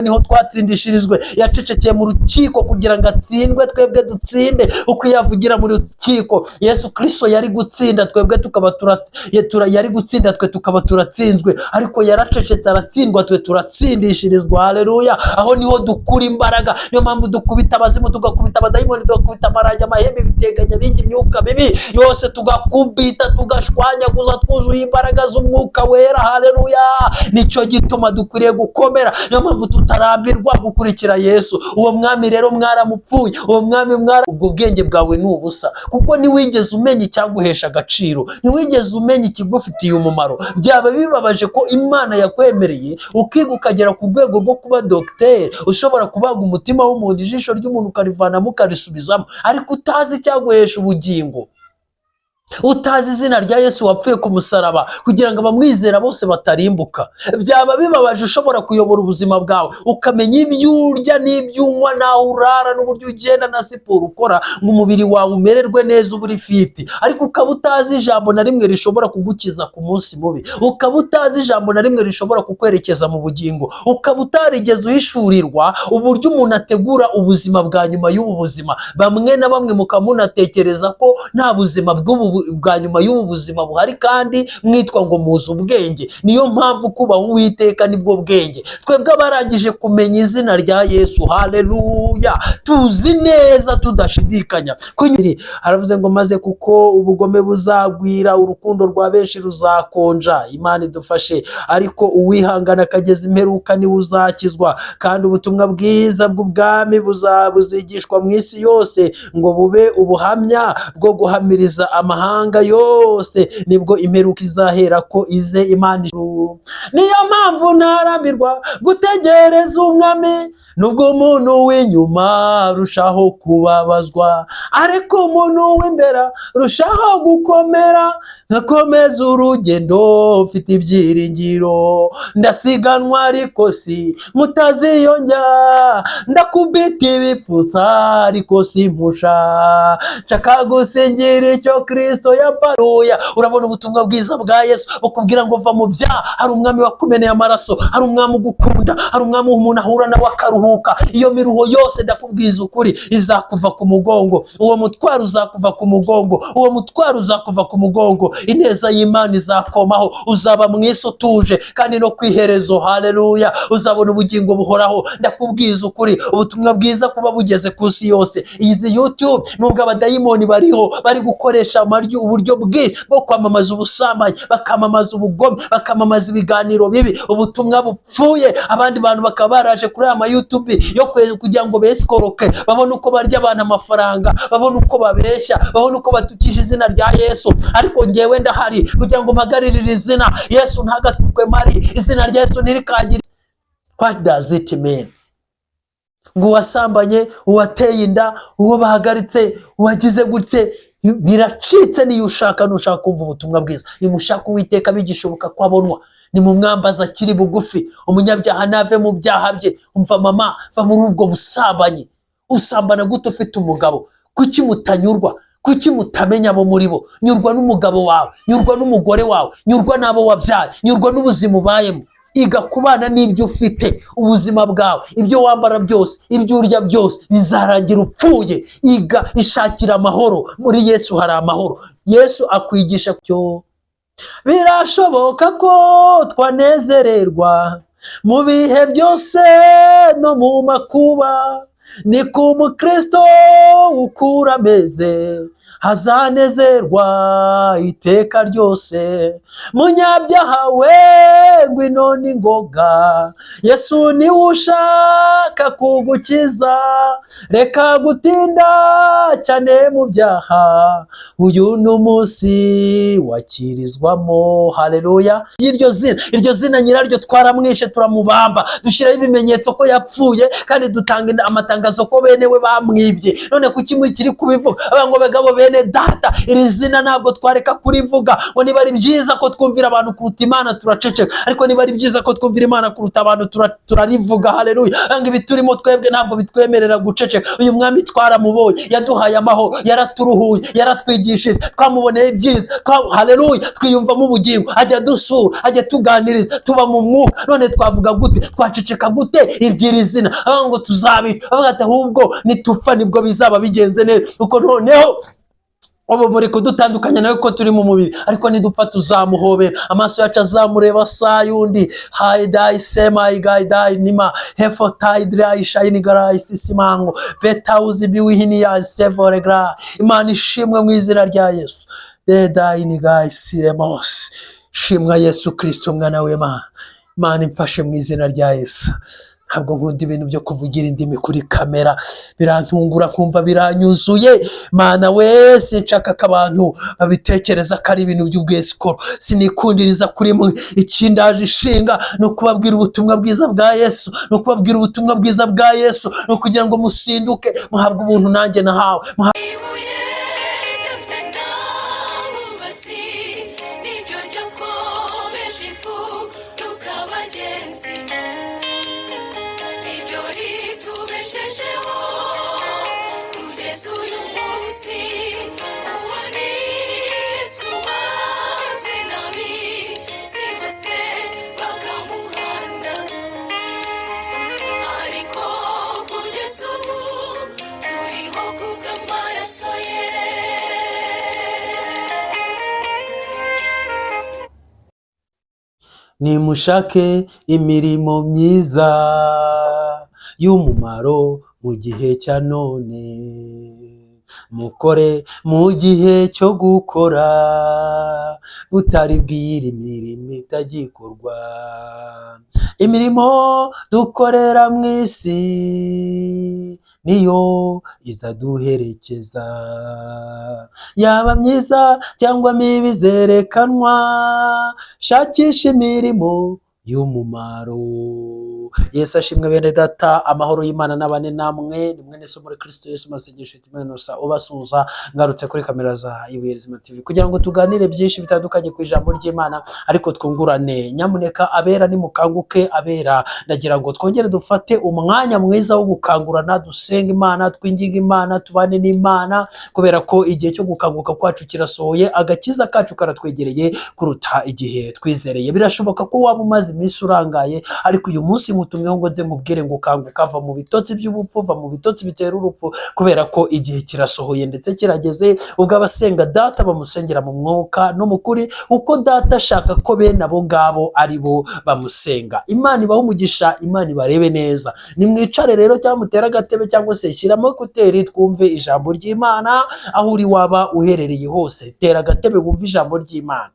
niho twatsindishirizwe. Yacecekeye mu rukiko kugira ngo atsindwe, twebwe dutsinde. Uko yavugira mu rukiko, Yesu Kristo yari gutsinda, twebwe tukaba yari gutsinda, twe tukaba turatsinzwe. Ariko yaracecetse aratsindwa, twe turatsindishirizwa. Haleluya! Aho niho dukura imbaraga. Niyo mpamvu dukubita abazimu, tugakubita abadayimoni, tugakubita amarajya, amahembe, ibiteganya, bingi, imyuka mibi yose tugakubita, tugashwanyaguza, twuzuye imbaraga z'umwuka wera. Haleluya! Nico gituma dukwiriye gukomera. Niyo mpamvu tutarambirwa gukurikira Yesu. Uwo mwami rero mwaramupfuye, uwo mwami ubwo bwenge bwawe ni ubusa, kuko ntiwigeze umenya icyaguhesha agaciro, ntiwigeze umenya ikigufitiye umumaro. Byaba bibabaje ko Imana yakwemereye ukiga ukagera ku rwego rwo kuba dogiteri, ushobora kubaga umutima w'umuntu, ijisho ry'umuntu ukarivanamo ukarisubizamo, ariko utazi icyaguhesha ubugingo, utazi izina rya Yesu wapfuye ku musaraba kugira ngo abamwizera bose batarimbuka. Byaba bibabaje ushobora kuyobora ubuzima bwawe, ukamenya ibyo urya n'ibyo unywa, naho urara, n'uburyo ugenda na siporo ukora, ngo umubiri wawe umererwe neza, uba uri fiti, ariko ukaba utazi ijambo na rimwe rishobora kugukiza ku munsi mubi, ukaba utazi ijambo na rimwe rishobora kukwerekeza mu bugingo, ukaba utarigeze uhishurirwa uburyo umuntu ategura ubuzima bwa nyuma y'ubu buzima. Bamwe na bamwe mukaba munatekereza ko nta buzima bwa nyuma y'ubu buzima buhari, kandi mwitwa ngo muzi ubwenge. Niyo mpamvu kubaho Uwiteka nibwo bwenge. Twebwe abarangije kumenya izina rya Yesu, haleluya, tuzi neza tudashidikanya. Haravuze ngo maze kuko ubugome buzagwira, urukundo rwa benshi ruzakonja. Imana idufashe. Ariko uwihangana akageza imperuka niwe uzakizwa, kandi ubutumwa bwiza bw'ubwami buzigishwa mu isi yose, ngo bube ubuhamya bwo guhamiriza amahanga yose, nibwo imperuka izahera ko ize. Imana niyo mpamvu ntarambirwa gutegereza umwami, nubwo umuntu w'inyuma arushaho kubabazwa, ariko umuntu w'imbere rushaho gukomera. Nkakomeza urugendo mfite ibyiringiro, ndasiganwa ariko si mutaziyonja, ndakubita ibipfusa ariko simpusha, nshaka gusingira icyo Kristo yaparuya. Urabona ubutumwa bwiza bwa Yesu bukubwira ngo va mu byaha. Hari umwami wakumeneye amaraso, hari umwami ugukunda, hari umwami umuntu ahura nawe akaruhuka. Iyo miruho yose ndakubwiza ukuri izakuva ku mugongo, uwo mutwaro uzakuva ku mugongo, uwo mutwaro uzakuva ku mugongo. Ineza y'Imana izakomaho, uzaba mu isi utuje, kandi no kwiherezo, haleluya, uzabona ubugingo buhoraho. Ndakubwiza ukuri, ubutumwa bwiza kuba bugeze ku isi yose. Izi YouTube nubwo abadayimoni bariho, bari gukoresha uburyo bwo kwamamaza ubusambanyi, bakamamaza ubugome, bakamamaza ibiganiro bibi, ubutumwa bupfuye. Abandi bantu bakaba baraje kuri aya YouTube yo kugira ngo besikoroke, babone uko barya abantu amafaranga, babone uko babeshya, babone uko batukisha izina rya Yesu. Ariko ngewe ndahari kugira ngo mpagarire izina Yesu, ntagatukwe mari, izina rya Yesu ntirikagire. What does it mean? Ngo uwasambanye, uwateye inda, uwo bahagaritse, uwagize gutse, biracitse. Niyo ushaka, nushaka kumva ubutumwa bwiza, nimushaka Uwiteka bigishoboka ko abonwa, ni mu mwambaza akiri bugufi. Umunyabyaha nave mu byaha bye. Umva mama, va muri ubwo busambanyi. Usambana gute ufite umugabo? Kuki mutanyurwa? Kuki mutamenya abo muri bo? Nyurwa n'umugabo wawe, nyurwa n'umugore wawe, nyurwa n'abo wabyaye, nyurwa n'ubuzima ubayemo. Iga kubana n'ibyo ufite. Ubuzima bwawe, ibyo wambara byose, ibyo urya byose bizarangira upfuye. Iga, ishakira amahoro. Muri Yesu hari amahoro. Yesu akwigisha cyo birashoboka ko twanezererwa mu bihe byose no mu makuba. Ni ku mukristo ukura ameze, hazanezerwa iteka ryose. Munyabyaha we ngwino n'ingoga, Yesu niwe ushaka kugukiza. Reka gutinda cyane mu byaha, uyu ni umunsi wakirizwamo. Haleluya. Iryo zina nyiraryo twaramwishe, turamubamba, dushyiraho ibimenyetso ko yapfuye, kandi dutanga amatangazo ko bene we bamwibye. None kuki muri kiri kubivuga? Abango bagabo bene bene data, iri zina ntabwo twareka kurivuga ngo niba ari byiza ko twumvira abantu kuruta Imana turaceceka, ariko niba ari byiza ko twumvira Imana kuruta abantu turarivuga. Haleluya. Ngo ibi turimo twebwe ntabwo bitwemerera guceceka. Uyu mwami twaramubonye, yaduhaye amahoro, yaraturuhuye, yaratwigishije, twamuboneye ibyiza, haleluya, twiyumvamo ubugingo, ajya dusura, ajya tuganiriza, tuba mu mwuka. None twavuga gute, twaceceka gute iby'iri zina? Ngo tuzabica, avuga ati ahubwo nitupfa nibwo bizaba bigenze neza, uko noneho ubu muri kudutandukanya nawe ko turi mu mubiri, ariko nidupfa tuzamuhobera, amaso yacu azamureba saa yundi. Haidai sema igaidai nima hefo taidrai shaini garai sisimango betauzi biwihini ya sevore gra. Imana ishimwe mu izina rya Yesu. Dedai ni gai siremos. Shimwa Yesu Kristo mwana w'Imana. Imana imfashe mu izina rya Yesu. Ntabwo nkunda ibintu byo kuvugira indimi kuri kamera, birantungura kumva biranyuzuye. Mana wese nshaka ko abantu babitekereza ko ari ibintu by'ubwesikoro, sinikundiriza kuri mwe. Ikindaje ishinga no kubabwira ubutumwa bwiza bwa Yesu, no kubabwira ubutumwa bwiza bwa Yesu, no kugira ngo musinduke muhabwe ubuntu nanjye nahawe. Nimushake imirimo myiza y'umumaro mu gihe cya none, mukore mu gihe cyo gukora, butari bwira imirimo itagikorwa. Imirimo dukorera mu isi niyo izaduherekeza, yaba myiza cyangwa mibi zerekanwa. Shakisha imirimo y'umumaro. Yesu ashimwe bene data, amahoro y'Imana n'abane namwe. Ni mwene so muri Kristo Yesu, masengesho Timenosa ubasuhuza, ngarutse kuri kamera za Ibuye Rizima TV kugira ngo tuganire byinshi bitandukanye ku ijambo ry'Imana, ariko twungurane. Nyamuneka abera nimukanguke, abera ndagira ngo twongere dufate umwanya mwiza wo gukangurana, dusenga Imana, twinginga Imana, tubane n'Imana, kubera ko igihe cyo gukanguka kwacu kirasohoye, agakiza kacu karatwegereye kuruta igihe twizereye. Birashoboka ko waba umaze iminsi urangaye, ariko uyu munsi mutumweho ngo nze mubwire ngo kanguka, va mu bitotsi by'ubupfu, va mu bitotsi bitera urupfu, kubera ko igihe kirasohoye ndetse kirageze ubwo abasenga data bamusengera mu mwuka no mu kuri, uko data ashaka ko bene abo ngabo ari bo bamusenga. Imana ibahe umugisha, Imana ibarebe neza. Nimwicare rero cyangwa mutere agatebe cyangwa se shyiramo kuteri twumve ijambo ry'Imana. Aho uri waba uherereye hose, tera agatebe wumve ijambo ry'Imana.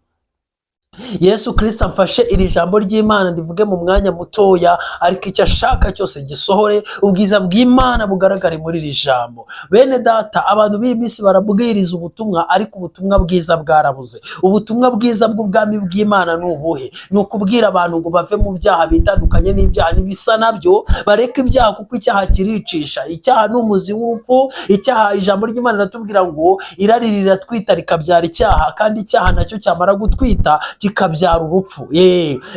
Yesu Kristo amfashe iri jambo ry'Imana ndivuge mu mwanya mutoya, ariko icyo ashaka cyose gisohore, ubwiza bw'Imana bugaragare muri iri jambo. Bene data, abantu b'iyi minsi barabwiriza ubutumwa, ariko ubutumwa bwiza bwarabuze. Ubutumwa bwiza bw'ubwami bw'Imana ni ubuhe? Ni ukubwira abantu ngo bave mu byaha, bitandukanye n'ibyaha n'ibisa nabyo, bareke ibyaha kuko icyaha kiricisha. Icyaha ni umuzi w'urupfu. Icyaha, ijambo ry'Imana riratubwira ngo irari riratwita rikabyara icyaha, kandi icyaha nacyo cyamara gutwita kikabyara urupfu.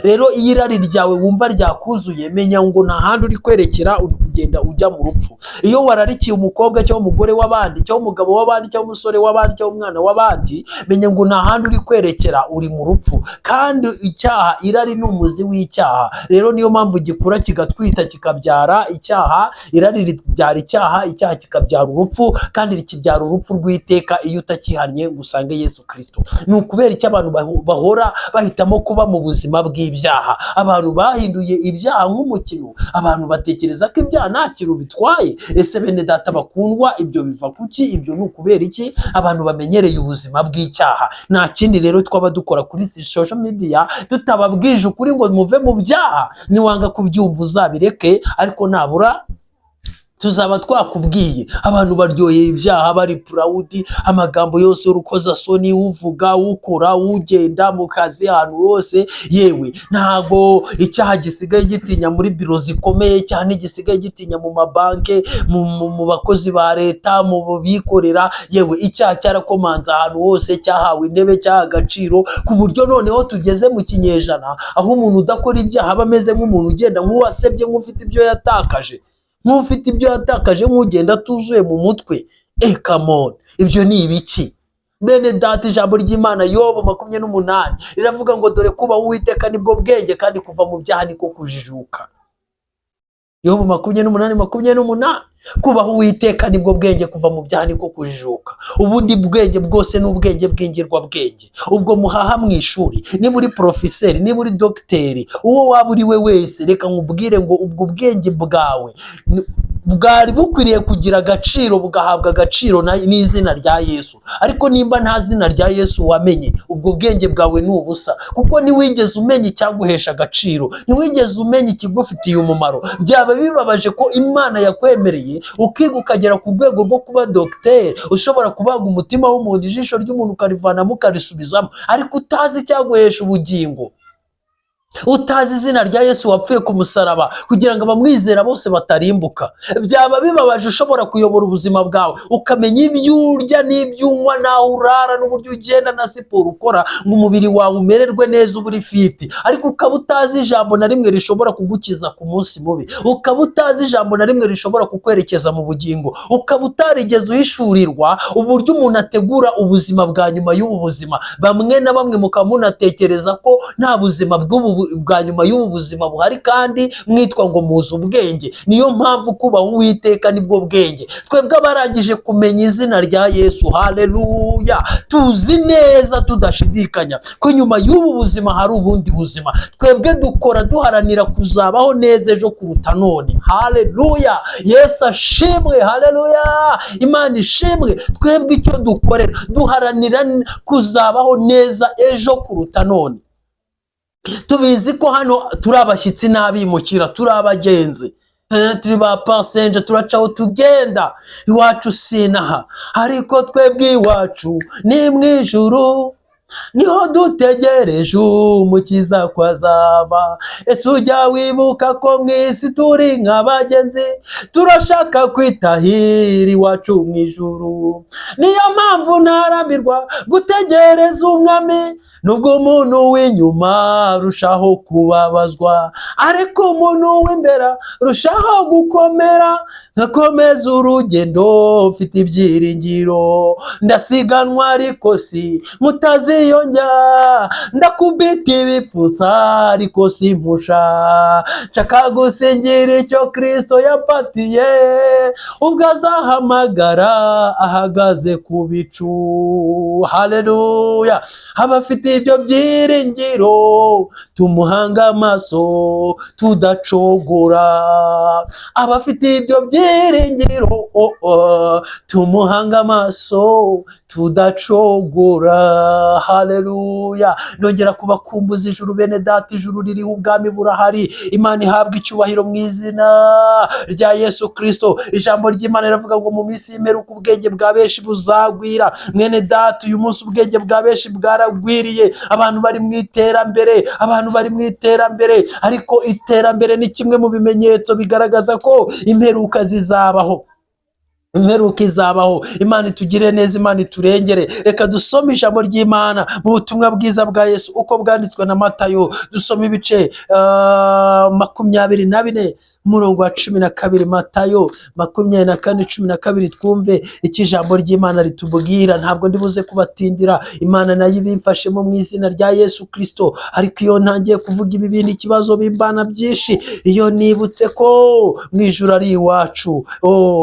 Rero iyo irari ryawe wumva ryakuzuye, menya ngo nta handi uri kwerekera, uri kugenda ujya mu rupfu. Iyo wararikiye umukobwa cyangwa umugore w'abandi, cyangwa umugabo w'abandi, cyangwa umusore w'abandi, cyangwa umwana w'abandi, menya ngo nta handi uri kwerekera, uri mu rupfu. Kandi icyaha, irari ni umuzi w'icyaha. Rero niyo mpamvu gikura kigatwita kikabyara icyaha. Irari ribyara icyaha, icyaha kikabyara urupfu, kandi rikibyara urupfu rw'iteka iyo utakihannye ngo usange Yesu Kristo. Ni ukubera icyo abantu bahora bahitamo kuba mu buzima bw'ibyaha. Abantu bahinduye ibyaha nk'umukino. Abantu batekereza ko ibyaha nta kintu bitwaye. Ese bene data bakundwa, ibyo biva kuki? Ibyo ni ukubera iki? Abantu bamenyereye ubuzima bw'icyaha. Nta kindi rero twaba dukora kuri social media tutababwije ukuri ngo muve mu byaha. Niwanga kubyumva uzabireke, ariko nabura tuzaba twakubwiye abantu baryoheye ibyaha bari purawudi, amagambo yose y'urukozasoni, uvuga, ukora, ugenda mu kazi, ahantu hose. Yewe ntago icyaha gisigaye gitinya muri biro zikomeye cyane, gisigaye gitinya mu mabanki, mu bakozi ba leta, mu bikorera. Yewe icyaha cyarakomanze ahantu hose, cyahawe intebe, cyaha agaciro, ku buryo noneho tugeze mu kinyejana aho umuntu udakora ibyaha aba ameze nk'umuntu ugenda nk'uwasebye, nk'ufite ibyo yatakaje, nk'ugenda atuzuye mu mutwe. Come on, ibyo ni ibiki bene data? Ijambo ry'Imana Yobu 28 riravuga ngo dore kubaha Uwiteka nibwo bwenge, kandi kuva mu byaha niko kujijuka. Yobu 28:28, kubaha Uwiteka nibwo bwenge, kuva mu byaha niko kujijuka. Ubundi bwenge bwose n'ubwenge bw'ingirwa bwenge. Ubwo muhaha mu ishuri, niba uri profeseri, niba uri dogiteri, uwo waba uri we wese, reka nkubwire ngo ubwo bwenge bwawe bwari bukwiriye kugira agaciro, bugahabwa agaciro n'izina rya Yesu. Ariko nimba nta zina rya Yesu wamenye, ubwo bwenge bwawe ni ubusa, kuko ntiwigeze umenya icyaguhesha agaciro, ntiwigeze umenya ikigufitiye umumaro. Byaba bibabaje ko Imana yakwemereye ukiga ukagera ku rwego rwo kuba dogiteri, ushobora kubaga umutima w'umuntu, ijisho ry'umuntu ukarivanamo ukarisubizamo, ariko utazi icyaguhesha ubugingo, utazi izina rya Yesu wapfuye ku musaraba kugira ngo abamwizera bose batarimbuka. Byaba bibabaje ushobora kuyobora ubuzima bwawe, ukamenya ibyo urya n'ibyo unywa, naho urara, n'uburyo ugenda na siporo ukora, ngo umubiri wawe umererwe neza, uba uri fiti, ariko ukaba utazi ijambo na rimwe rishobora kugukiza ku munsi mubi, ukaba utazi ijambo na rimwe rishobora kukwerekeza mu bugingo, ukaba utarigeze uhishurirwa uburyo umuntu ategura ubuzima bwa nyuma y'ubu buzima. Bamwe na bamwe mukaba munatekereza ko nta buzima bwa nyuma y'ubu buzima buhari, kandi mwitwa ngo muzi ubwenge. Niyo mpamvu kubaha Uwiteka nibwo bwenge. Twebwe abarangije kumenya izina rya Yesu, haleluya, tuzi neza tudashidikanya ko nyuma y'ubu buzima hari ubundi buzima. Twebwe dukora duharanira kuzabaho neza ejo kuruta none, haleluya. Yesu ashimwe, haleluya, Imana ishimwe. Twebwe icyo dukorera, duharanira kuzabaho neza ejo kuruta none. Tubizi ko hano turi abashyitsi n'abimukira, turi abagenzi, turi ba pasenje, turacaho tugenda, iwacu sinaha, ariko twebwe iwacu ni mu ijuru, niho dutegereje umukiza ko azaba. Ese ujya wibuka ko mu isi turi nk'abagenzi, turashaka kwitahira iwacu mu ijuru. Niyo mpamvu ntarambirwa gutegereza umwami, nubwo umuntu w'inyuma arushaho kubabazwa, ariko umuntu w'imbere arushaho gukomera. Nkakomeza urugendo mfite ibyiringiro, ndasiganwa ariko si mutaziyonja, ndakubita ibipfusa ariko si mpusha, nshaka gusingira icyo Kristo yapatiye, ubwo azahamagara ahagaze ku bicu, haleluya. Abafite ibyo byiringiro tumuhanga amaso tudacogora, abafite ibyo byiringiro tumuhanga amaso tudacogora, haleluya. Nongera kubakumbuza ijuru bene data, ijuru ririho ubwami burahari. Imana ihabwa icyubahiro mu izina rya Yesu Kristo. Ijambo ry'Imana riravuga ngo mu minsi y'imperuka ubwenge bwa benshi buzagwira. Mwene data, uyu munsi ubwenge bwa benshi bwaragwiriye, abantu bari mu iterambere, ariko iterambere ni kimwe mu bimenyetso bigaragaza ko imperuka zizabaho. Imperuka izabaho. Imana itugire neza, Imana iturengere. Reka dusome ijambo ry'Imana mu butumwa bwiza bwa Yesu uko bwanditswe na Matayo. Dusome ibice 24 umurongo wa 12. Matayo 24:12, twumve icyo ijambo ry'Imana ritubwira. Ntabwo ndibuze kubatindira, Imana nayo ibimfashemo mu izina rya Yesu Kristo. Ariko iyo ntangiye kuvuga ibi bintu ikibazo bimbana byinshi, iyo nibutse ko mu ijuru ari iwacu,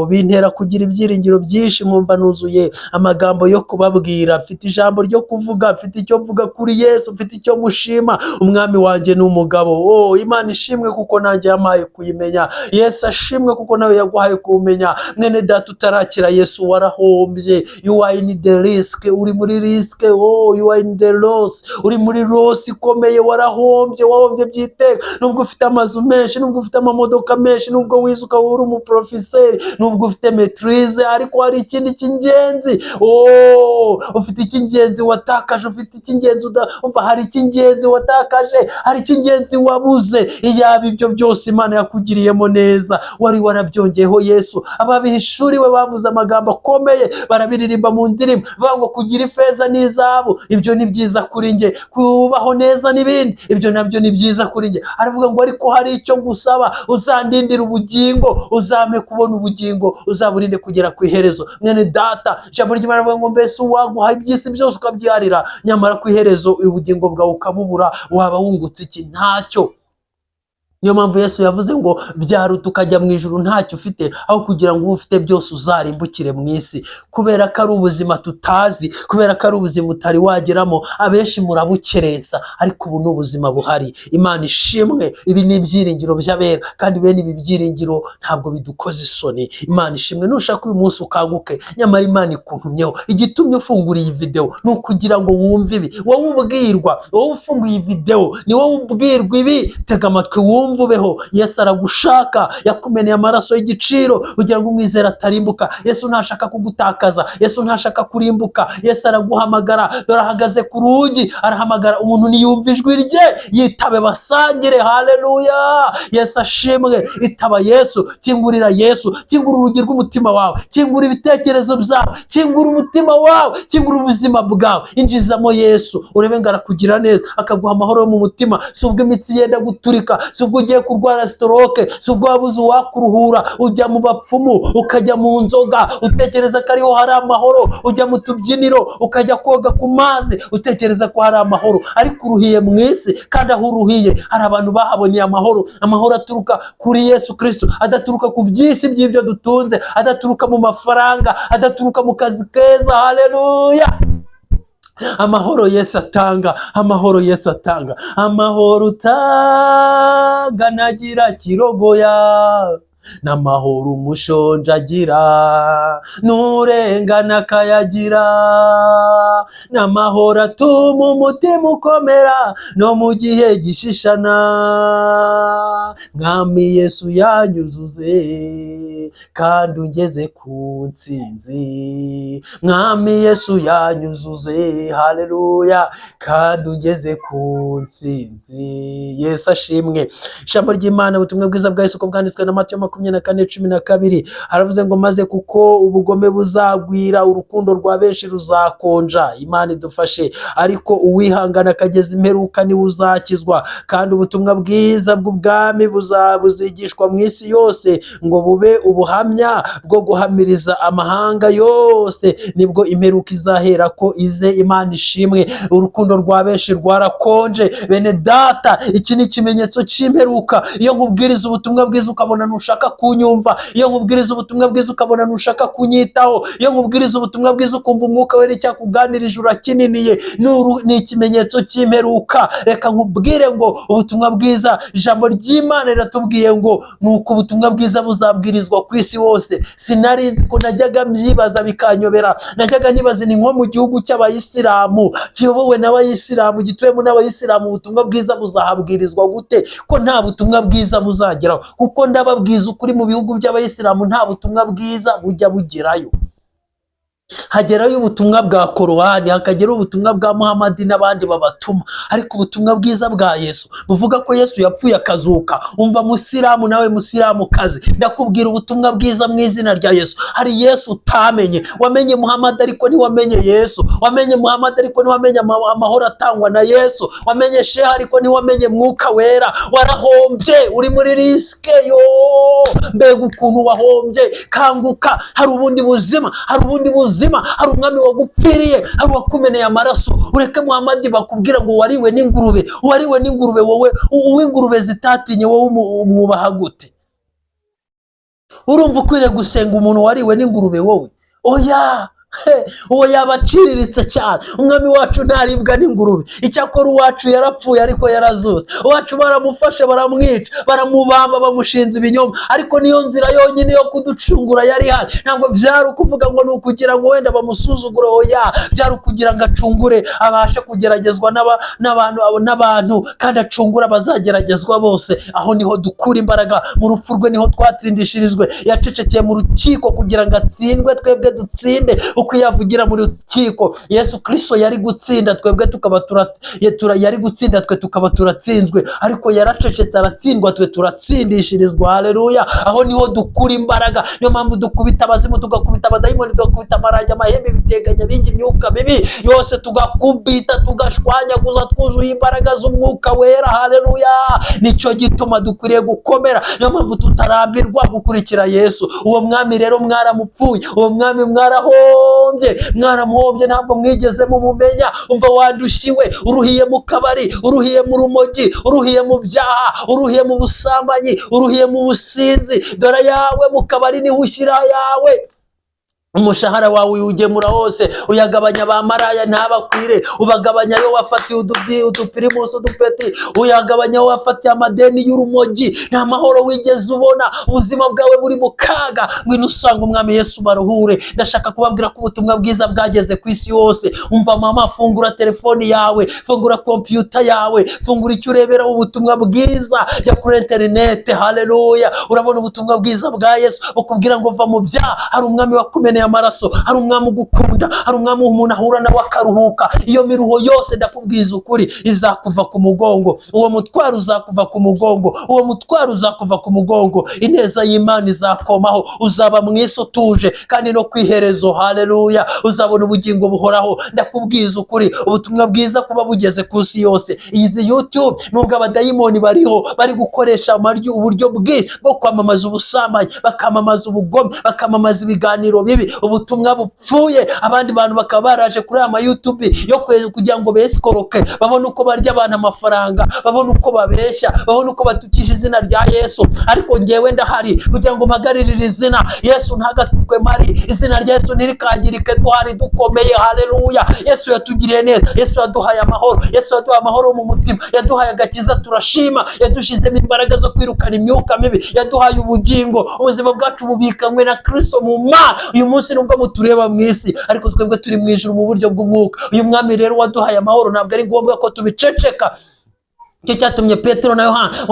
bintera kugira ibyiringiro byinshi, nkumva nuzuye amagambo yo kubabwira. Mfite ijambo ryo kuvuga, mfite icyo mvuga kuri Yesu, mfite icyo mushima. Umwami wanjye ni umugabo. Imana ishimwe kuko nanjye yamaye kuyimenya. kumenya. Yesu ashimwe kuko nawe yaguhaye kumenya. Mwene data utarakira Yesu warahombye. You are in the risk, uri muri risk. Oh, you are in the loss, uri muri loss ikomeye. Warahombye, wahombye byiteka. Nubwo ufite amazu menshi, nubwo ufite amamodoka menshi, nubwo wize ukaba uri umuprofeseri, nubwo ufite maîtrise, ariko hari ikindi cy'ingenzi. Oh, ufite icy'ingenzi watakaje, ufite icy'ingenzi umva, hari icy'ingenzi watakaje, hari icy'ingenzi wabuze. Iyaba ibyo byose Imana yakugiriyemo neza, wari warabyongeyeho Yesu. Ababihishuriwe bavuze amagambo akomeye, barabiririmba mu ndirimbo bavuga ngo kugira ifeza n'izahabu ibyo ni byiza kuri njye, kubaho neza n'ibindi ibyo nabyo ni byiza kuri njye. Aravuga ngo ariko hari icyo ngusaba, uzandindira ubugingo, uzampe kubona ubugingo, uzaburinde kugera ku iherezo. Mwene data, ijambo ry'Imana rivuga ngo mbese waguha iby'isi byose ukabyiharira, nyamara ku iherezo ubugingo bwawe ukabubura, waba wungutse iki? Ntacyo. Niyo mpamvu Yesu yavuze ngo byaruta ukajya mu ijuru ntacyo ufite, aho kugira ngo ube ufite byose uzarimbukire mu isi. Kubera ko ari ubuzima tutazi, kubera ko ari ubuzima utari wageramo, abenshi murabukereza, ariko ubu ni ubuzima buhari. Imana ishimwe. Ibi ni ibyiringiro by'abera, kandi bene ibi byiringiro ntabwo bidukoze isoni. Imana ishimwe. Nushaka uyu munsi ukanguke, nyamara Imana ikuntumyeho. Igitumye ufungura iyi video ni ukugira ngo wumve ibi. Wowe ubwirwa, wowe ufunguye iyi video, ni wowe ubwirwa ibi. Tega amatwi wumve ubeho. Yesu aragushaka, yakumeneye amaraso y'igiciro kugira ngo umwizera atarimbuka. Yesu ntashaka kugutakaza, Yesu ntashaka kurimbuka. Yesu araguhamagara, dore ahagaze ku rugi, arahamagara umuntu niyumva ijwi rye yitabe basangire. Haleluya! Yesu ashimwe. Itaba Yesu, kingurira Yesu, kingura urugi rw'umutima wawe, kingura ibitekerezo byawe, kingura umutima wawe, kingura ubuzima bwawe, injizamo Yesu. Urebe ngo arakugira neza, akaguha amahoro yo mu mutima. Si ubwo imitsi yenda guturika, si ubwo ugiye kurwara stroke, si ubwo wabuze uwakuruhura, ujya mu bapfumu, ukajya mu nzoga, utekereza ko ariho hari amahoro, ujya mu tubyiniro, ukajya koga ku mazi, utekereza ko hari amahoro, ariko uruhiye mu isi. Kandi aho uruhiye hari abantu bahaboneye amahoro. Amahoro aturuka kuri Yesu Kristo, adaturuka ku byisi by'ibyo dutunze, adaturuka mu mafaranga, adaturuka mu kazi keza. Haleluya! Amahoro Yesu atanga, amahoro Yesu atanga, amahoro utanga nagira kirogoya, n'amahoro umushonje agira, n'urengana akayagira, n'amahoro atuma umutima ukomera no mu gihe gishishana. Mwami Yesu yanyuzuze kandi ungeze ku ntsinzi, Mwami Yesu yanyuzuze, haleluya, kandi ungeze ku ntsinzi. Yesu ashimwe. Ijambo ry'Imana, ubutumwa bwiza bwa Yesu ko bwanditswe na Matayo 24:12, haravuze ngo maze kuko ubugome buzagwira, urukundo rwa benshi ruzakonja. Imana idufashe. Ariko uwihangana akageza imperuka niwe uzakizwa. Kandi ubutumwa bwiza bw'ubwami buzigishwa mu isi yose, ngo bube ubuhamya bwo guhamiriza amahanga yose, nibwo imperuka izahera ko ize. Imana ishimwe. Urukundo rwa benshi rwarakonje. Bene data, iki ni ikimenyetso cy'imperuka. Iyo nkubwiriza ubutumwa bwiza ukabona ntushaka kunyumva, iyo nkubwiriza ubutumwa bwiza ukabona ntushaka kunyitaho, iyo nkubwiriza ubutumwa bwiza ukumva umwuka wera icyakuganirije urakininiye, ni ikimenyetso cy'imperuka. Reka nkubwire ngo ubutumwa bwiza, ijambo ry'Imana riratubwiye ngo nuko ubutumwa bwiza buzabwirizwa ku isi hose. Sinari nzi ko, najyaga mbyibaza bikanyobera. Najyaga nibaza ni nko mu gihugu cy'abayisilamu, kiyobowe n'abayisilamu, gituyemo n'abayisilamu, ubutumwa bwiza buzahabwirizwa gute ko nta butumwa bwiza buzageraho? Kuko ndababwiza ukuri, mu bihugu by'abayisilamu nta butumwa bwiza bujya bugerayo. Hagerayo ubutumwa bwa Korowani, hakageraho ubutumwa bwa Muhamadi n'abandi babatuma, ariko ubutumwa bwiza bwa Yesu buvuga ko Yesu yapfuye akazuka. Umva musilamu, nawe musilamu kazi, ndakubwira ubutumwa bwiza mu izina rya Yesu. Hari Yesu utamenye. Wamenye Muhamadi ariko ntiwamenye Yesu, wamenye Muhamadi ariko ntiwamenye amahoro atangwa na Yesu, wamenye Sheha ariko ntiwamenye mwuka wera. Warahombye, uri muri riske. Yo, mbega ukuntu wahombye. Kanguka, hari ubundi buzima, hari ubundi buzima, hari umwami wagupfiriye, hari wakumeneye amaraso. Ureke Muhamadi bakubwira ngo wariwe n'ingurube, wariwe n'ingurube. Wowe uw'ingurube zitatinye, wowe umwubaha gute? Urumva ukwiriye gusenga umuntu wariwe n'ingurube wowe? Oya, uwo yabaciriritse cyane. Umwami wacu ntaribwa n'ingurube, icyakora uwacu yarapfuye ariko yarazutse. Uwacu baramufashe baramwica, baramubamba, bamushinze ibinyoma, ariko niyo nzira yonyine yo kuducungura yari ihari. Ntabwo byari ukuvuga ngo ni ukugira ngo wenda bamusuzugure, oya, byari ukugira ngo acungure abashe kugeragezwa n'abantu, kandi acungura abazageragezwa bose. Aho niho dukura imbaraga, mu rupfu rwe niho twatsindishirijwe. Yacecekeye mu rukiko kugira ngo atsindwe, twebwe dutsinde. Uko yavugira mu rukiko, Yesu Kristo yari gutsinda, twebwe yari gutsinda, twe tukaba turatsinzwe, ariko yaracecetse aratsindwa, twe turatsindishirizwa. Haleluya! Aho niho dukura imbaraga. Niyo mpamvu dukubita abazimu, tugakubita abadayimoni, tugakubita amarangi, amahembe, ibiteganya, bingi, imyuka mibi yose tugakubita, tugashwanyaguza, twuzuye imbaraga z'umwuka wera. Haleluya! Nicyo gituma dukwiriye gukomera. Niyo mpamvu tutarambirwa gukurikira Yesu. Uwo mwami rero mwaramupfuye, uwo mwami mwaramuhombye, ntabwo mwigeze mumumenya. Umva wandushiwe, uruhiye mu kabari, uruhiye mu rumogi, uruhiye mu byaha, uruhiye mu busambanyi, uruhiye mu businzi. Dore yawe mu kabari niho ushyira yawe. Umushahara wawe uyugemura hose, uyagabanya ba maraya ntabakwire, ubagabanya yo wafatiye udupirimusi, udupeti, uyagabanya yo wafatiye amadeni y'urumogi. Nta mahoro wigeze ubona, ubuzima bwawe buri mu kaga. Ngwino usanga umwami Yesu baruhure. Ndashaka kubabwira ko ubutumwa bwiza bwageze ku isi yose. Umva mama, fungura telefoni yawe, fungura kompiyuta yawe, fungura icyo urebera ubutumwa bwiza, jya kuri interinete. Haleluya! Urabona ubutumwa bwiza bwa Yesu bukubwira ngo va mu byaha, hari umwami wakumeneye amaraso, hari umwami ugukunda, hari umwami umuntu ahura nawe akaruhuka. Iyo miruho yose ndakubwiza ukuri izakuva ku mugongo, uwo mutwaro uzakuva ku mugongo, uwo mutwaro uzakuva ku mugongo. Ineza y'Imana izakomaho, uzaba mu isi utuje, kandi no kwiherezo. Haleluya! Uzabona ubugingo buhoraho. Ndakubwiza ukuri, ubutumwa bwiza kuba bugeze ku isi yose. Izi YouTube nubwo abadayimoni bariho, bari gukoresha uburyo bwo kwamamaza ubusambanyi, bakamamaza ubugome, bakamamaza ibiganiro bibi, ubutumwa bupfuye. Abandi bantu bakaba baraje kuri aya YouTube yo kugira ngo besikoroke, babone uko barya abantu amafaranga, babone uko babeshya, babone uko batukisha izina rya Yesu. Ariko ngewe ndahari kugira ngo mpagarire izina Yesu, ntagatukwe mari. Izina rya Yesu ntirikangirike, duhari dukomeye. Haleluya! Yesu yatugiriye neza, Yesu yaduhaye amahoro, Yesu yaduhaye amahoro mu mutima, yaduhaye agakiza, turashima. Yadushizemo imbaraga zo kwirukana imyuka mibi, yaduhaye ubugingo. Ubuzima bwacu bubikanywe na Kristo mu Mana. Uyu munsi nubwo mutureba mu isi, ariko twebwe turi mu ijuru mu buryo bw'umwuka. Uyu mwami rero waduhaye amahoro, ntabwo ari ngombwa ko tubiceceka. Icyo cyatumye Petero na Yohana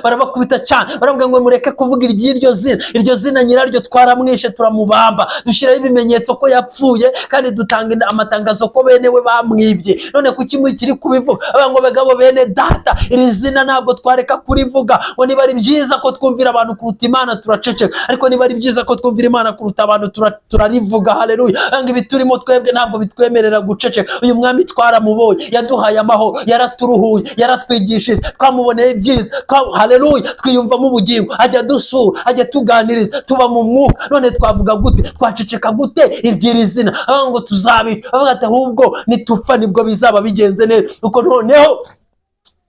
barabakubita cyane, baravuga ngo mureke kuvuga iry'iryo zina. Iryo zina nyiraryo twaramwishe, turamubamba, dushyiraho ibimenyetso ko yapfuye, kandi dutanga amatangazo ko bene we bamwibye. None kuki muri kiri kubivuga? Ngo bagabo bene data, iri zina ntabwo twareka kurivuga. Ngo niba ari byiza ko twumvira abantu kuruta Imana, turaceceka, ariko niba ari byiza ko twumvira Imana kuruta abantu, turarivuga. Haleluya! Ngo ibi turimo twebwe ntabwo bitwemerera guceceka. Uyu mwami twaramubonye, yaduhaye amahoro, yaraturuhuye, twigishije, twamuboneye ibyiza. Haleluya! Twiyumvamo ubugingo, ajya dusura, ajya tuganiriza, tuba mu mwuka. None twavuga gute? Twaceceka gute iby'iri zina? Ngo tuzabica, bavuga ati ahubwo nitupfa nibwo bizaba bigenze neza. Uko noneho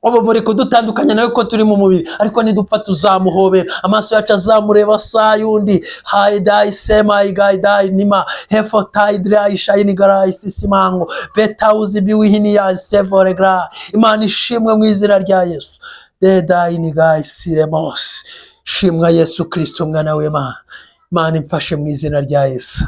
ubu muri kudutandukanya nawe ko turi mu mubiri, ariko nidupfa tuzamuhobera, amaso yacu azamureba saa yundi. Haidai sema igaidai nima hefo taidrai shaini garai sisimango betauzi biwihini ya sevore gra. Imana ishimwe mu izina rya Yesu. Dedai ni gai siremos. Shimwa Yesu Kristo mwana w'Imana. Imana imfashe mu izina rya Yesu.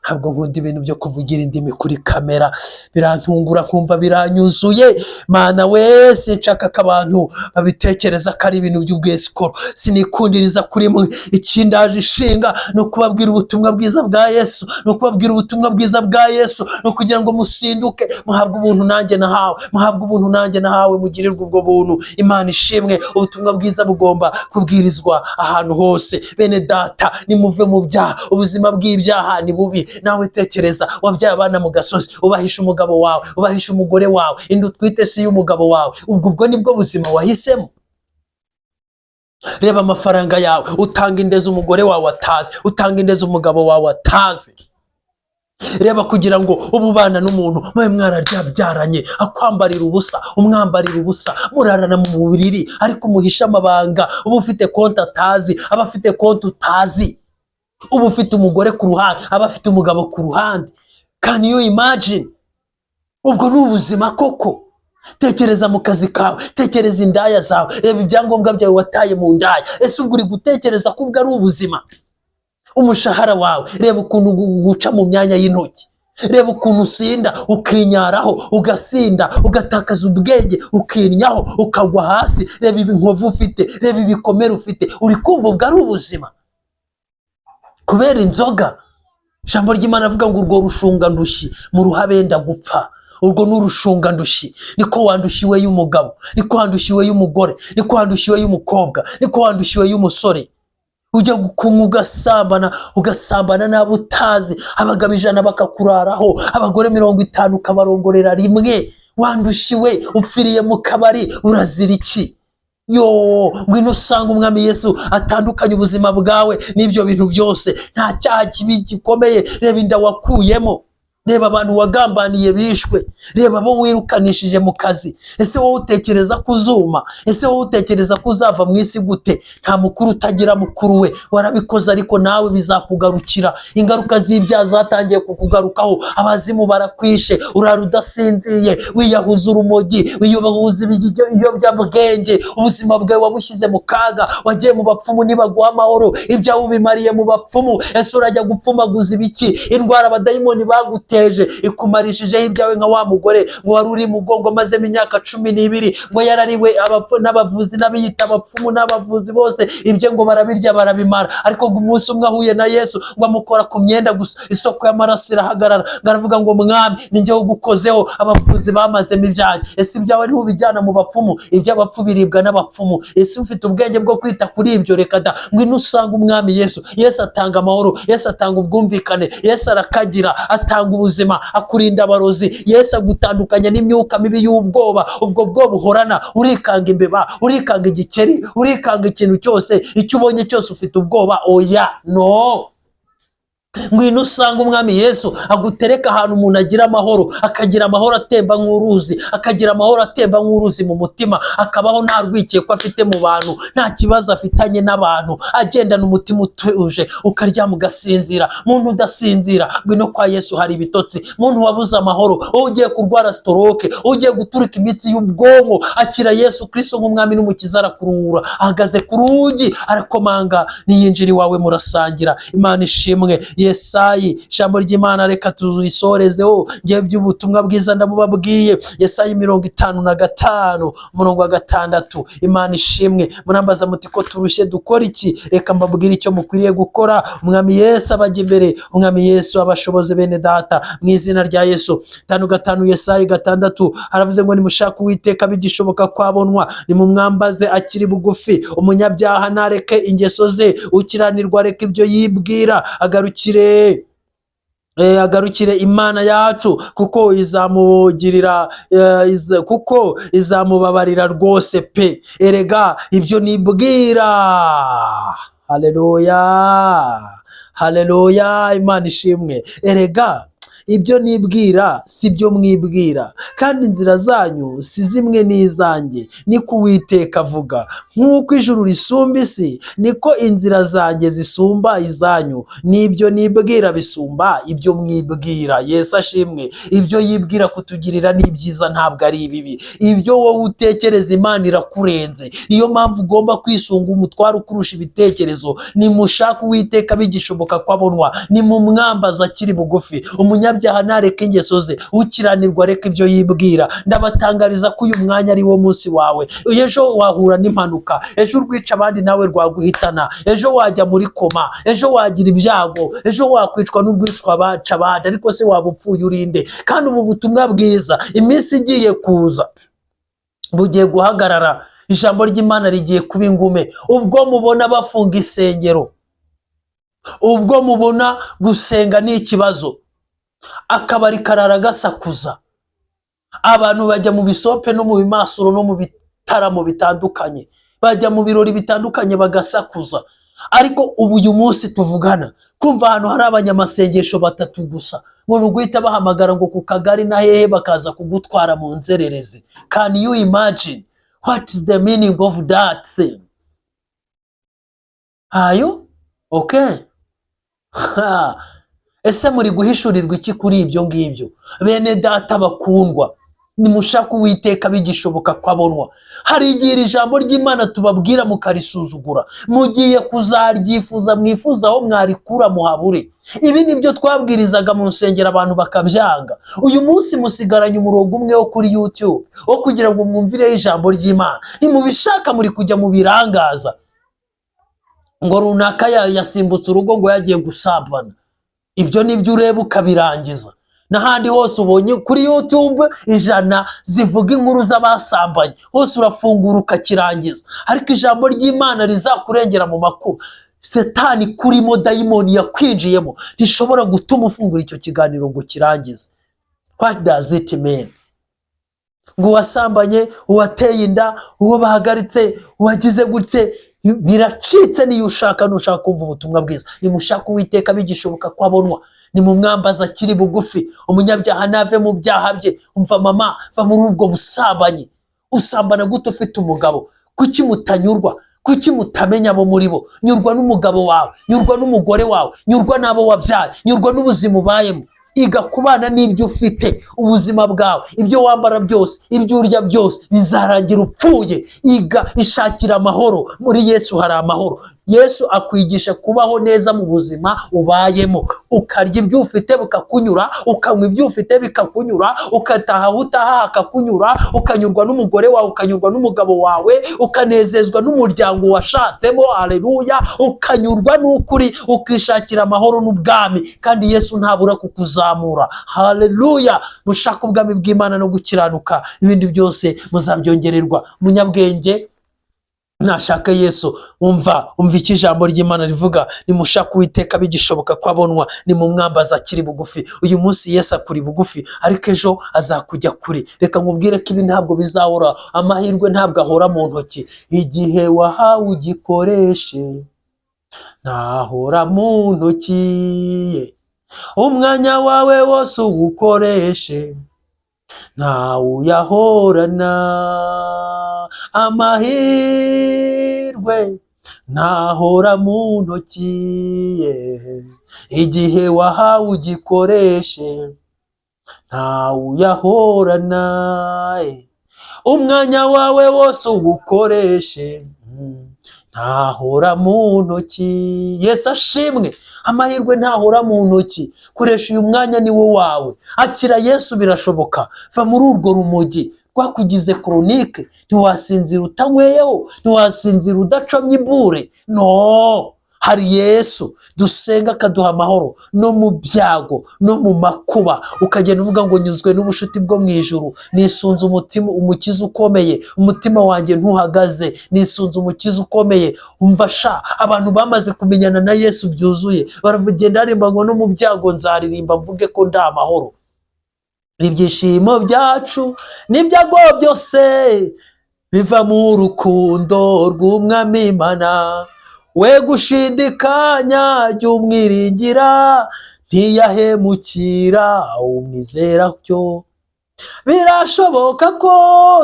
Ntabwo nkunda ibintu byo kuvugira indimi kuri kamera, birantungura nkumva biranyuzuye. Mana wese nshaka ko abantu babitekereza ko ari ibintu by'ubwesikoro, sinikundiriza kuri mwe. Ikindaje ishinga no kubabwira ubutumwa bwiza bwa Yesu, no kubabwira ubutumwa bwiza bwa Yesu, no kugira ngo musinduke, muhabwe ubuntu nanjye nahawe, muhabwe ubuntu nanjye nahawe, mugirirwe ubwo buntu. Imana ishimwe. Ubutumwa bwiza bugomba kubwirizwa ahantu hose. Bene data, nimuve mu byaha, ubuzima bw'ibyaha ni bubi. Nawe tekereza, wabyaye abana mu gasozi, ubahisha umugabo wawe, ubahisha umugore wawe, inda utwite si y'umugabo wawe. Ubwo nibwo buzima wahisemo? Reba amafaranga yawe, utanga indezi umugore wawe atazi, utanga indezi umugabo wawe atazi. Reba kugira ngo ububana n'umuntu mwe mwararyaranye, akwambarira ubusa, umwambarira ubusa, murarana mu buriri, ariko umuhisha amabanga. Uba ufite konti atazi, aba afite konti utazi. uba ufite umugore ku ruhande, aba afite umugabo ku ruhande. Can you imagine? Ubwo ni ubuzima koko? Tekereza mu kazi kawe, tekereza indaya zawe, reba ibyangombwa byawe wataye mu ndaya. Ese ubwo uri gutekereza ko ubwo ari ubuzima? Umushahara wawe, reba ukuntu guca mu myanya y'intoki, reba ukuntu usinda ukinyaraho, ugasinda ugatakaza ubwenge, ukinyaho ukagwa hasi. Reba ibinkovu ufite, reba ibikomere ufite. Uri kumva ubwo ari ubuzima? Kubera inzoga. Ijambo ry'Imana avuga ngo urwo rushunga ndushyi mu ruhabenda gupfa. Urwo n'urushunga ndushyi. Niko wandushiwe y'umugabo, niko wandushiwe y'umugore, niko wandushiwe y'umukobwa, niko wandushiwe y'umusore. Ujya kunywa ugasambana n'abo utazi, abagabo 100 bakakuraraho, abagore 50 ukabarongorera rimwe. Wandushiwe, upfiriye mu kabari, urazira iki? Yo, ngwino usanga umwami Yesu atandukanye ubuzima bwawe n'ibyo bintu byose. Nta cyaha kibi gikomeye. Reba inda wakuyemo, reba abantu wagambaniye bishwe, reba abo wirukanishije mu kazi. Ese wowe utekereza kuzuma? Ese wowe utekereza kuzava mu isi gute? Nta mukuru utagira mukuru we. Warabikoze ariko nawe bizakugarukira. Ingaruka z'ibyaha zatangiye kukugarukaho. Abazimu barakwishe, urara udasinziye, wiyahuza urumogi, wiyahuza ibiyobyabwenge. Ubuzima bwawe wabushyize mu kaga, wagiye mu bapfumu ntibaguha amahoro, ibyawe ubimariye mu bapfumu. Ese urajya gupfumaguza ibiki? Indwara abadayimoni bagute ikumarishijeho ibyawe nka wa mugore ngo wari uri mugongo mazemo imyaka 12, ngo yarariwe n'abavuzi n'abiyita abapfumu n'abavuzi bose, ibyo ngo barabirya barabimara. Ariko umunsi umwe ahuye na Yesu ngo amukora ku myenda gusa, isoko y'amaraso irahagarara. Ngaravuga ngo mwami, ninjye ugukozeho, abavuzi bamazemo ibyanjye. Ese ibyawe ari ubijyana mu bapfumu? Iby'abapfu biribwa n'abapfumu. Ese ufite ubwenge bwo kwita kuri ibyo? Reka da, ngwino usanga umwami Yesu. Yesu atanga amahoro, Yesu atanga ubwumvikane, Yesu arakagira, atanga ubuzima, akurinda abarozi. Yesu agutandukanya n'imyuka mibi y'ubwoba. Ubwo bwoba uhorana, urikanga imbeba, urikanga igikeri, urikanga ikintu cyose, icyo ubonye cyose ufite ubwoba. Oya, no. Ngwino usanga umwami Yesu agutereka ahantu umuntu agira amahoro, akagira amahoro atemba nk'uruzi, akagira amahoro atemba nk'uruzi mu mutima, akabaho nta rwikekwe afite mu bantu, nta kibazo afitanye n'abantu, agendana umutima utuje, ukaryama ugasinzira. Muntu udasinzira, ngwino kwa Yesu hari ibitotsi. Muntu wabuze amahoro, wowe ugiye kurwara stroke, ugiye guturika imitsi y'ubwonko, akira Yesu Kristo nk'umwami n'umukiza, arakuruhura. Ahagaze ku rugi arakomanga, niyinjira iwawe murasangira. Imana ishimwe. Yesayi, ijambo ry'Imana reka turisorezeho. Ngiye by'ubutumwa bwiza ndabubabwiye. Yesayi 55 umurongo wa 6. Imana ishimwe. Murambaza muti ko turushye dukora iki? Reka mbabwire icyo mukwiriye gukora. Umwami Yesu abajya imbere, umwami Yesu abashoboze bene data mu izina rya Yesu. 5:5 Yesayi 6 haravuze ngo nimushaka Uwiteka bigishoboka kwabonwa, nimumwambaze akiri bugufi. Umunyabyaha nareke ingeso ze, ukiranirwa reka ibyo yibwira, agarukire Imana yacu, kuko izamubabarira rwose pe. Erega ibyo nibwira. Haleluya, haleluya, Imana ishimwe. Erega ibyo nibwira si byo mwibwira, kandi inzira zanyu si zimwe n'izanjye, niko Uwiteka avuga. Nk'uko ijuru risumba isi, niko inzira zanjye zisumba izanyu, n'ibyo nibwira bisumba ibyo mwibwira. Yesu ashimwe. Ibyo yibwira kutugirira ni byiza, ntabwo ari ibibi. Ibyo wowe utekereza Imana irakurenze. Niyo mpamvu ugomba kwisunga umutwaro ukurusha ibitekerezo. Nimushaka Uwiteka bigishoboka kwabonwa, nimumwambaza akiri bugufi. Umunyabyaha nareke ingeso ze, ukiranirwa reka ibyo yibwira. Ndabatangariza ko uyu mwanya ari wo munsi wawe. Ejo wahura n'impanuka, ejo urwica abandi nawe rwaguhitana, ejo wajya muri koma, ejo wagira ibyago, ejo wakwicwa n'urwicwa baca abandi. Ariko se waba upfuye urinde? Kandi ubu butumwa bwiza iminsi igiye kuza bugiye guhagarara. Ijambo ry'Imana rigiye kuba ingume. Ubwo mubona bafunga isengero, ubwo mubona gusenga ni ikibazo, akabari karara gasakuza, abantu bajya mu bisope no mu bimasuro no mu bitaramo bitandukanye, bajya mu birori bitandukanye bagasakuza. Ariko ubu uyu munsi tuvugana, kumva ahantu hari abanyamasengesho 3 gusa, ngo guhita bahamagara ngo ku kagari na hehe bakaza kugutwara mu nzererezi. Can you imagine? What is the meaning of that thing? Ayo? Okay. Ha! Ese muri guhishurirwa iki kuri ibyo ngibyo? Bene data bakundwa, nimushaka Uwiteka bigishoboka ko abonwa. Hari igihe iri jambo ry'Imana tubabwira mukarisuzugura, mugiye kuzaryifuza, mwifuza aho mwarikura muhabure. Ibi nibyo twabwirizaga mu nsengero abantu bakabyanga. Uyu munsi musigaranye umurongo umwe wo kuri YouTube wo kugira ngo mwumvireho ijambo ry'Imana. Nimubishaka muri kujya mu birangaza ngo runaka yasimbutse urugo ngo yagiye gusambana. Ibyo nibyo ureba ukabirangiza. N'ahandi hose ubonye kuri YouTube 100 zivuga inkuru z'abasambanye, hose urafungura ukakirangiza. Ariko ijambo ry'Imana rizakurengera mu makuba. Satani kurimo, dayimoni yakwinjiyemo, rishobora gutuma ufungura icyo kiganiro ngo kirangize. What does it mean? Ngo wasambanye, uwateye inda, uwo bahagaritse, uwagize gutse, biracitse. Niyo ushaka nushaka kumva ubutumwa bwiza, nimushaka Uwiteka bigishoboka ko abonwa, nimumwambaza akiri bugufi. Umunyabyaha nave mu byaha bye. Umva mama, va muri ubwo busambanyi. Usambana gute ufite umugabo? Kuki mutanyurwa? Kuki mutamenya abo muri bo? Nyurwa n'umugabo wawe, nyurwa n'umugore wawe, nyurwa n'abo wabyaye, nyurwa n'ubuzima ubayemo. Iga kubana n'ibyo ufite. Ubuzima bwawe, ibyo wambara byose, ibyo urya byose bizarangira upfuye. Iga, ishakira amahoro. Muri Yesu hari amahoro. Yesu akwigisha kubaho neza mu buzima ubayemo. Ukarya ibyo ufite bikakunyura, ukanywa ibyo ufite bikakunyura, ukataha utaha hakakunyura, ukanyurwa n'umugore wawe, ukanyurwa n'umugabo wawe, ukanezezwa n'umuryango washatsemo. Haleluya! Ukanyurwa n'ukuri, ukishakira amahoro n'ubwami, kandi Yesu ntabura kukuzamura. Haleluya! Mushaka ubwami bw'Imana no gukiranuka, ibindi byose muzabyongererwa. Munyabwenge nashaka Yesu. Umva iki ijambo ry'Imana rivuga, nimushaka Uwiteka bigishoboka ko abonwa, nimumwambaza akiri bugufi. Uyu munsi Yesu akuri bugufi, ariko ejo azakujya kure. Reka nkubwire ko ibi ntabwo bizahora. Amahirwe ntabwo ahora mu ntoki. Igihe wahawe ugikoreshe, ntahora mu ntoki. Umwanya wawe wose uwukoreshe, ntawe uyahorana. Amahirwe ntahora mu ntoki. Igihe wahawe ugikoreshe, ntawe uyahorana. Umwanya wawe wose uwukoreshe, ntahora mu ntoki. Yesu ashimwe. Amahirwe ntahora mu ntoki. Koresha uyu mwanya, ni wo wawe. Akira Yesu, birashoboka. Va muri urwo rumogi rwakugize chronique. Ntiwasinzira utanyweyeho, ntiwasinzira udacomye ibure. No, hari Yesu dusenga akaduha amahoro no mu byago no mu makuba. Ukagenda uvuga ngo nyuzwe n'ubushuti bwo mu ijuru, nisunze umukiza ukomeye. Umutima wanjye ntuhagaze, nisunze umukiza ukomeye. Umva sha, abantu bamaze kumenyana na Yesu byuzuye, baravugenda barimba ngo no mu byago nzaririmba mvuge ko nda amahoro. Ibyishimo byacu n'ibyago byose biva mu rukundo rw'Umwami Imana. We gushidikanya jya umwiringira, ntiyahemukira umwizera byo. Birashoboka ko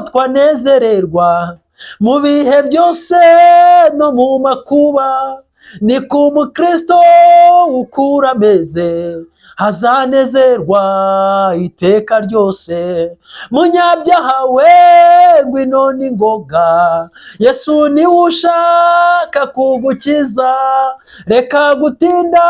twanezererwa mu bihe byose no mu makuba. Ni ku Mukristo ukura ameze, azanezerwa iteka ryose. Munyabyaha we, ngwino n'ingoga, Yesu niwe ushaka kugukiza. Reka gutinda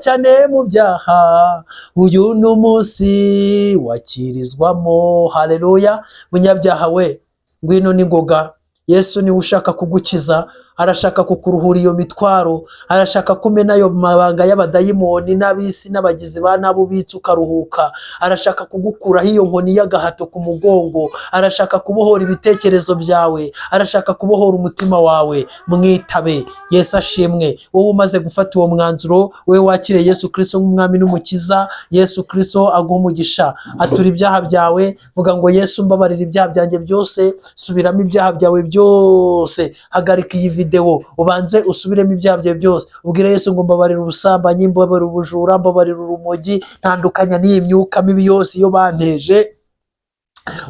cyane mu byaha, uyu ni umunsi wakirizwamo. Haleluya! Munyabyaha we, ngwino n'ingoga, Yesu niwe ushaka kugukiza. Arashaka kukuruhura iyo mitwaro, arashaka kumena ayo mabanga y'abadayimoni n'abisi n'abagizi ba nabi ubitse ukaruhuka. Arashaka kugukuraho iyo nkoni y'agahato ku mugongo, arashaka kubohora ibitekerezo byawe, arashaka kubohora umutima wawe. Mwitabe. Yesu ashimwe. Wowe umaze gufata uwo mwanzuro, we wakire Yesu Kristo nk'umwami n'umukiza. Yesu Kristo aguha umugisha, atura ibyaha byawe. Vuga ngo Yesu, mbabarira ibyaha byanjye byose, subiramo ibyaha byawe byose. Hagarika iyi video, ubanze usubiremo ibyaha byawe byose. Ubwire Yesu ngo mbabarira ubusambanyi, mbabarira ubujura, mbabarira urumogi, ntandukanya n'iyi myuka mibi yose iyo banteje.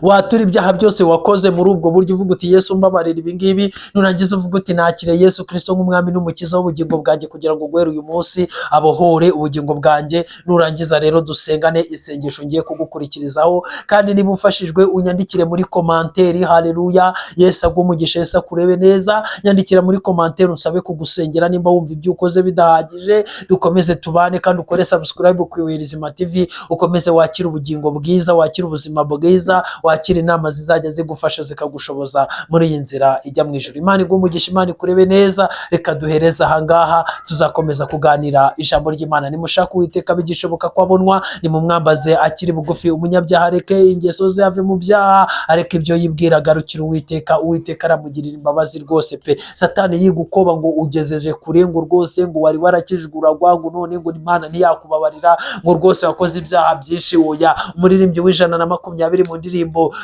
watura ibyaha byose wakoze muri ubwo buryo uvuga uti Yesu mbabarira ibi ngibi, nurangiza uvuga uti nakire Yesu Kristo nk'umwami n'umukiza w'ubugingo bwanjye kugira ngo guhera uyu munsi abohore ubugingo bwanjye. Nurangiza rero dusengane isengesho ngiye kugukurikirizaho, kandi niba ufashijwe unyandikire muri komanteri. Haleluya, Yesu agumugisha, Yesu akurebe neza. Nyandikira muri komanteri unsabe kugusengera nimba wumva ibyo ukoze bidahagije. Dukomeze tubane kandi ukore subscribe ku Ibuyerizima TV, ukomeze wakire ubugingo bwiza, wakire ubuzima bwiza, wakira inama zizajya zigufasha zikagushoboza muri iyi nzira ijya mu ijuru. Imana igumugisha, Imana ikurebe neza. Reka duhereze ahangaha, tuzakomeza kuganira ijambo ry'Imana. Nimushaka Uwiteka bigishoboka ko abonwa, nimumwambaze akiri bugufi. Umunyabyaha areke ingeso ze, ave mu byaha, areke ibyo yibwira, agarukira Uwiteka. Uwiteka aramugirira imbabazi rwose pe. Satani yigukoba ngo ugejeje kure, ngo rwose ngo wari warakijwe uragwa, ngo none ngo Imana ntiyakubabarira, ngo rwose wakoze ibyaha byinshi. Oya, umuririmbyi w'120 mu ndirimbo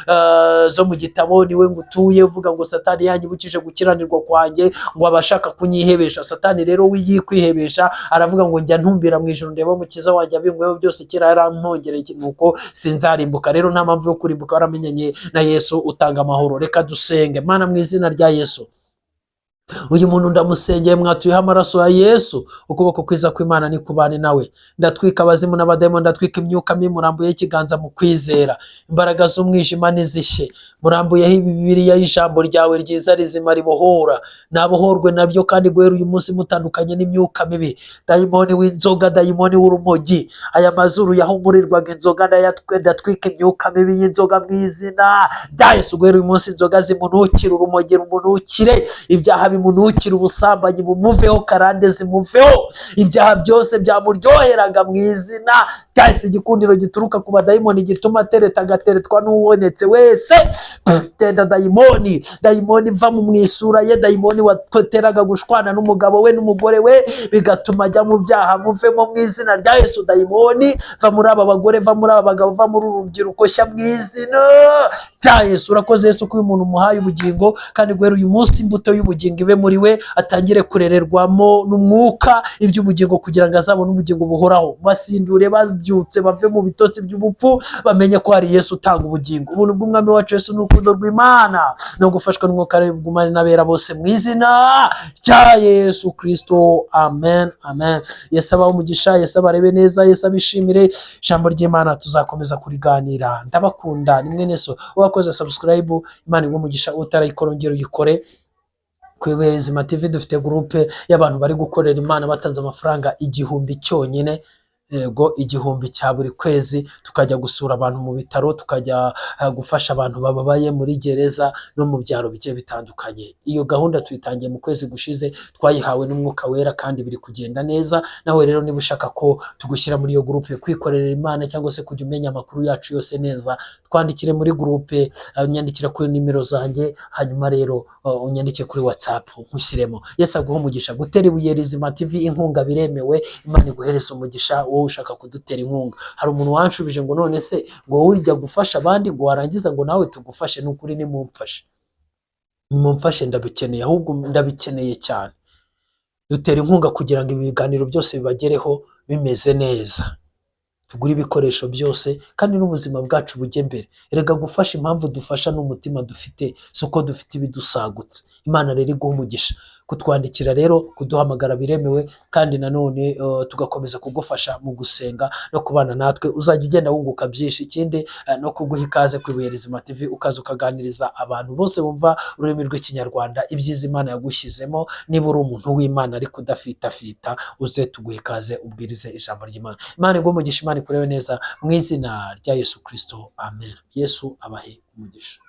zo mu gitabo niwe ngutuye uvuga ngo Satani yanyibukije gukiranirwa kwanjye, ngo abashaka kunyihebesha. Satani rero wiyikwihebesha aravuga ngo njya ntumbira mu ijuru ndeba umukiza wanjye abingweho byose kera yarampongereye, nuko sinzarimbuka. Rero nta mpamvu yo kurimbuka, waramenyanye na Yesu utanga amahoro. Reka dusenge. Mana, mu izina rya Yesu, uyu muntu ndamusengeye, mwatuyeho amaraso ya Yesu, ukuboko kwiza kw'Imana nikubane nawe. Ndatwika abazimu n'abadayimoni, ndatwika imyuka mibi, murambuyeho ikiganza mu kwizera. Imbaraga z'umwijima nizishye, murambuyeho Bibiliya y'ijambo ryawe ryiza rizima ribohora. Nabohorwe nabyo, kandi guhera uyu munsi mutandukanye n'imyuka mibi. Dayimoni w'inzoga, dayimoni w'urumogi, aya mazuru yahumurirwaga inzoga, ndatwika imyuka mibi y'inzoga mu izina rya Yesu. Guhera uyu munsi inzoga zimunukire, urumogi rumunukire, ibyaha bimunukire, ubusambanyi bumuveho, karande zimuveho, ibyaha byose byamuryoheraga mu izina rya Yesu. Igikundiro gituruka ku badayimoni gituma atereta, agateretwa n'uwonetse wese. Tenda dayimoni, dayimoni va mu mwisura ye, dayimoni wateraga gushwana n'umugabo we n'umugore we bigatuma ajya mu byaha, muvemo mu izina rya Yesu. Dayimoni va muri aba bagore, va muri aba bagabo, va muri uru rubyiruko, shya mu izina rya Yesu. Urakoze Yesu ko uyu muntu umuhaye ubugingo, kandi guhera uyu munsi imbuto y'ubugingo ibe muri we, atangire kurererwamo n'umwuka iby'ubugingo kugira ngo azabone ubugingo buhoraho. Basindure, babyutse, bave mu bitotsi by'ubupfu, bamenye ko hari Yesu utanga ubugingo. Ubuntu bw'Umwami wacu Yesu n'urukundo rw'Imana no gufashwa n'umwuka bigumane n'abera bose mu izina rya Yesu Kristo, amen, amen. Yesu abahe umugisha, Yesu abarebe neza, Yesu abishimire. Ijambo ry'Imana tuzakomeza kuriganira. Ndabakunda, ni mwene So. Wakoze subscribe, Imana iguhe umugisha. Utarayikora ongera uyikore. Ku Ibuyerizima TV dufite groupe y'abantu bari gukorera Imana batanze amafaranga 1000 cyonyine, yego 1000 cya buri kwezi, tukajya gusura abantu mu bitaro, tukajya gufasha abantu bababaye muri gereza no mu byaro bigiye bitandukanye. Iyo gahunda tuyitangiye mu kwezi gushize, twayihawe n'Umwuka Wera kandi biri kugenda neza. Nawe rero niba ushaka ko tugushyira muri iyo groupe kwikorera Imana cyangwa se kujya umenya amakuru yacu yose neza, twandikire muri groupe, unyandikira kuri nimero zanjye, hanyuma rero unyandike kuri WhatsApp nkushyiremo. Yesu aguhe umugisha. Gutera Ibuyerizima TV inkunga biremewe. Imana iguhereze umugisha wowe ushaka kudutera inkunga. Hari umuntu wanshubije ngo none se ngo wowe ujya gufasha abandi ngo warangiza ngo nawe tugufashe. N'ukuri nimumfashe, nimumfashe, ndabikeneye, ahubwo ndabikeneye cyane. Dutera inkunga kugira ngo ibiganiro byose bibagereho bimeze neza, tugura ibikoresho byose kandi n'ubuzima bwacu bujye mbere. Erega gufasha, impamvu dufasha n'umutima dufite, suko dufite ibidusagutse. Imana rero iguhe umugisha. Kutwandikira rero, kuduhamagara biremewe, kandi nanone tugakomeza kugufasha mu gusenga no kubana natwe. Uzajya ugenda wunguka byinshi. Ikindi no kuguha ikaze ku Ibuyerizima TV, ukaza ukaganiriza abantu bose bumva ururimi rw'Ikinyarwanda ibyiza Imana yagushyizemo. Niba uri umuntu w'Imana ariko udafitafita, uze tuguhe ikaze ubwirize ijambo ry'Imana. Imana iguhe umugisha, Imana ikurebe neza mu izina rya Yesu Kristo, amen. Yesu abahe umugisha.